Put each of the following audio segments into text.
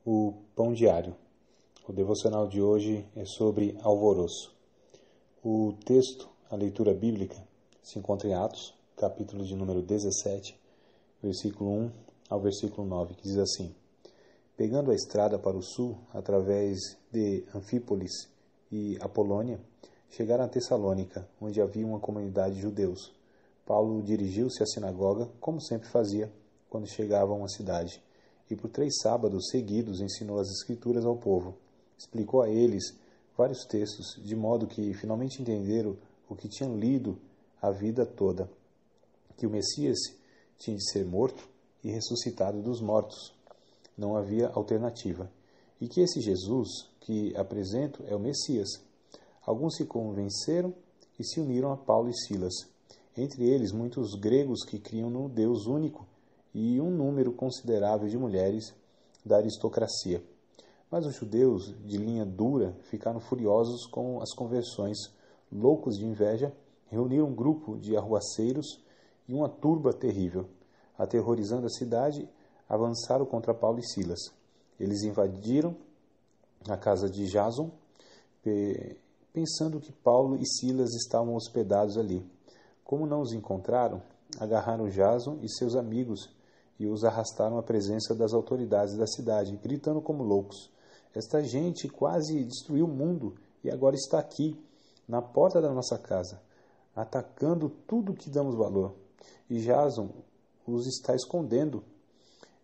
O Pão Diário. O devocional de hoje é sobre alvoroço. O texto, a leitura bíblica, se encontra em Atos, capítulo de número 17, versículo 1 ao versículo 9, que diz assim: Pegando a estrada para o sul, através de Anfípolis e Apolônia, chegaram a Tessalônica, onde havia uma comunidade de judeus. Paulo dirigiu-se à sinagoga, como sempre fazia, quando chegava a uma cidade, e por 3 sábados seguidos ensinou as Escrituras ao povo. Explicou a eles vários textos, de modo que finalmente entenderam o que tinham lido a vida toda, que o Messias tinha de ser morto e ressuscitado dos mortos. Não havia alternativa. E que esse Jesus que apresento é o Messias. Alguns se convenceram e se uniram a Paulo e Silas. Entre eles, muitos gregos que criam no Deus único e um número considerável de mulheres da aristocracia. Mas os judeus, de linha dura, ficaram furiosos com as conversões. Loucos de inveja, reuniram um grupo de arruaceiros e uma turba terrível. Aterrorizando a cidade, avançaram contra Paulo e Silas. Eles invadiram a casa de Jason, pensando que Paulo e Silas estavam hospedados ali. Como não os encontraram, agarraram Jason e seus amigos e os arrastaram à presença das autoridades da cidade, gritando como loucos: Esta gente quase destruiu o mundo e agora está aqui, na porta da nossa casa, atacando tudo que damos valor. E Jason os está escondendo.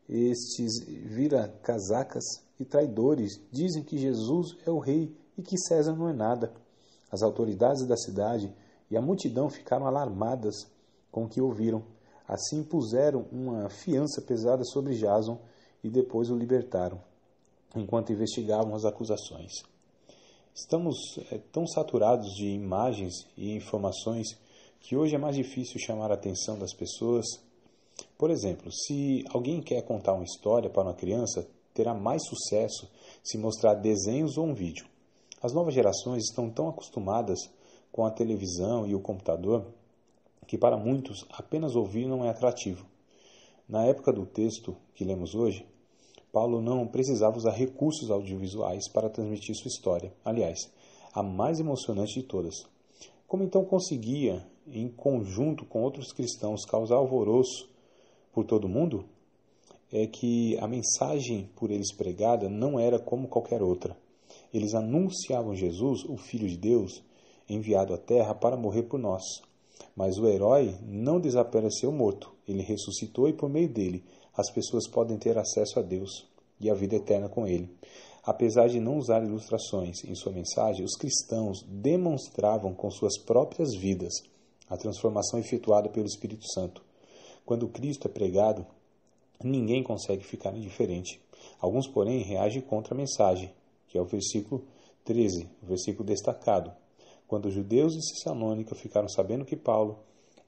Estes vira-casacas e traidores dizem que Jesus é o rei e que César não é nada. As autoridades da cidade e a multidão ficaram alarmadas com o que ouviram. Assim puseram uma fiança pesada sobre Jason e depois o libertaram, enquanto investigavam as acusações. Estamos tão saturados de imagens e informações que hoje é mais difícil chamar a atenção das pessoas. Por exemplo, se alguém quer contar uma história para uma criança, terá mais sucesso se mostrar desenhos ou um vídeo. As novas gerações estão tão acostumadas com a televisão e o computador que para muitos apenas ouvir não é atrativo. Na época do texto que lemos hoje, Paulo não precisava usar recursos audiovisuais para transmitir sua história. Aliás, a mais emocionante de todas. Como então conseguia, em conjunto com outros cristãos, causar alvoroço por todo o mundo? É que a mensagem por eles pregada não era como qualquer outra. Eles anunciavam Jesus, o Filho de Deus, enviado à terra para morrer por nós. Mas o herói não desapareceu morto. Ele ressuscitou e por meio dele as pessoas podem ter acesso a Deus e a vida eterna com ele. Apesar de não usar ilustrações em sua mensagem, os cristãos demonstravam com suas próprias vidas a transformação efetuada pelo Espírito Santo. Quando Cristo é pregado, ninguém consegue ficar indiferente. Alguns, porém, reagem contra a mensagem, que é o versículo 13, o versículo destacado. Quando os judeus de Tessalônica ficaram sabendo que Paulo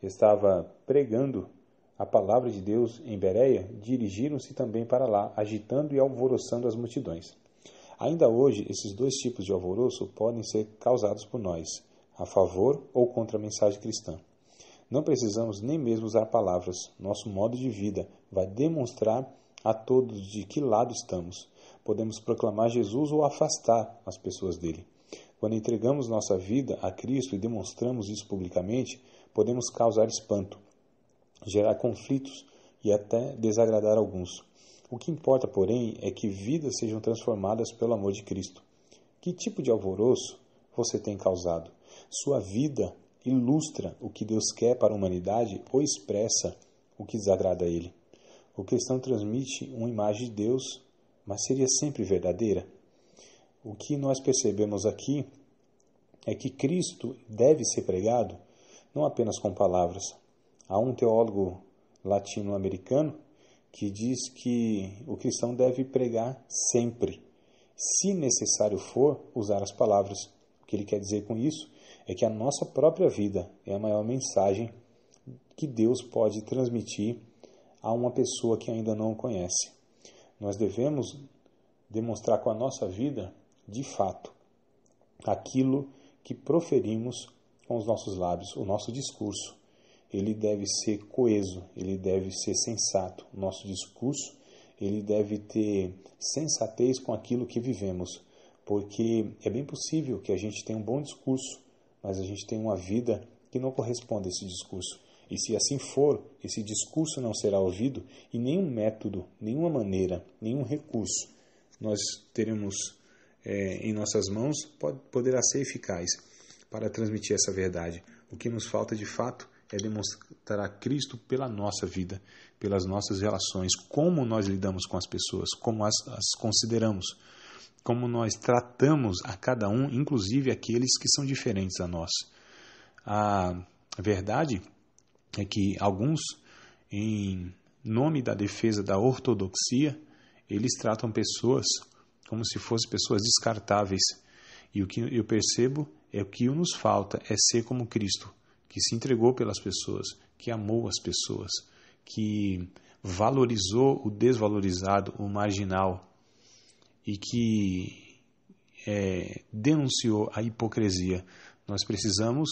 estava pregando a palavra de Deus em Bereia, dirigiram-se também para lá, agitando e alvoroçando as multidões. Ainda hoje, esses 2 tipos de alvoroço podem ser causados por nós, a favor ou contra a mensagem cristã. Não precisamos nem mesmo usar palavras. Nosso modo de vida vai demonstrar a todos de que lado estamos. Podemos proclamar Jesus ou afastar as pessoas dele. Quando entregamos nossa vida a Cristo e demonstramos isso publicamente, podemos causar espanto, gerar conflitos e até desagradar alguns. O que importa, porém, é que vidas sejam transformadas pelo amor de Cristo. Que tipo de alvoroço você tem causado? Sua vida ilustra o que Deus quer para a humanidade ou expressa o que desagrada a Ele? O cristão transmite uma imagem de Deus, mas seria sempre verdadeira? O que nós percebemos aqui é que Cristo deve ser pregado não apenas com palavras. Há um teólogo latino-americano que diz que o cristão deve pregar sempre, se necessário for, usar as palavras. O que ele quer dizer com isso é que a nossa própria vida é a maior mensagem que Deus pode transmitir a uma pessoa que ainda não o conhece. Nós devemos demonstrar com a nossa vida, de fato, aquilo que proferimos com os nossos lábios, o nosso discurso. Ele deve ser coeso, ele deve ser sensato. O nosso discurso ele deve ter sensatez com aquilo que vivemos, porque é bem possível que a gente tenha um bom discurso, mas a gente tem uma vida que não corresponde a esse discurso. E se assim for, esse discurso não será ouvido e nenhum método, nenhuma maneira, nenhum recurso nós teremos em nossas mãos poderá ser eficaz para transmitir essa verdade. O que nos falta de fato é demonstrar Cristo pela nossa vida, pelas nossas relações, como nós lidamos com as pessoas, como as consideramos, como nós tratamos a cada um, inclusive aqueles que são diferentes a nós. A verdade é que alguns, em nome da defesa da ortodoxia, eles tratam pessoas como se fossem pessoas descartáveis. E o que eu percebo é que o que nos falta é ser como Cristo, que se entregou pelas pessoas, que amou as pessoas, que valorizou o desvalorizado, o marginal, e que denunciou a hipocrisia. Nós precisamos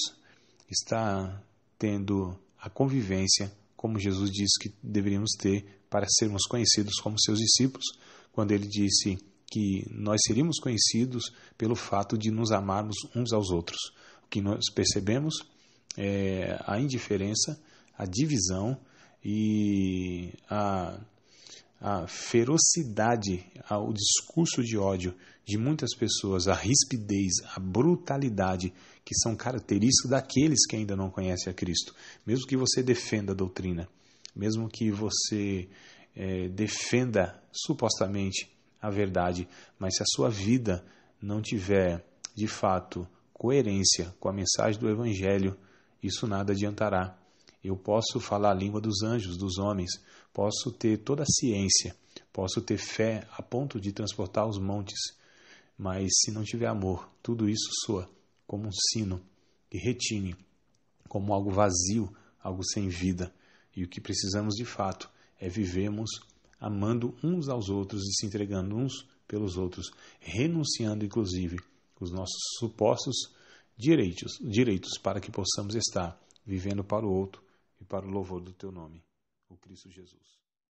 estar tendo a convivência como Jesus disse que deveríamos ter para sermos conhecidos como seus discípulos, quando ele disse que nós seríamos conhecidos pelo fato de nos amarmos uns aos outros. O que nós percebemos é a indiferença, a divisão e a ferocidade, o discurso de ódio de muitas pessoas, a rispidez, a brutalidade que são características daqueles que ainda não conhecem a Cristo. Mesmo que você defenda a doutrina, mesmo que você defenda supostamente a verdade, mas se a sua vida não tiver de fato coerência com a mensagem do Evangelho, isso nada adiantará. Eu posso falar a língua dos anjos, dos homens, posso ter toda a ciência, posso ter fé a ponto de transportar os montes, mas se não tiver amor, tudo isso soa como um sino que retine, como algo vazio, algo sem vida. E o que precisamos de fato é vivermos amando uns aos outros e se entregando uns pelos outros, renunciando inclusive os nossos supostos direitos para que possamos estar vivendo para o outro e para o louvor do teu nome, o Cristo Jesus.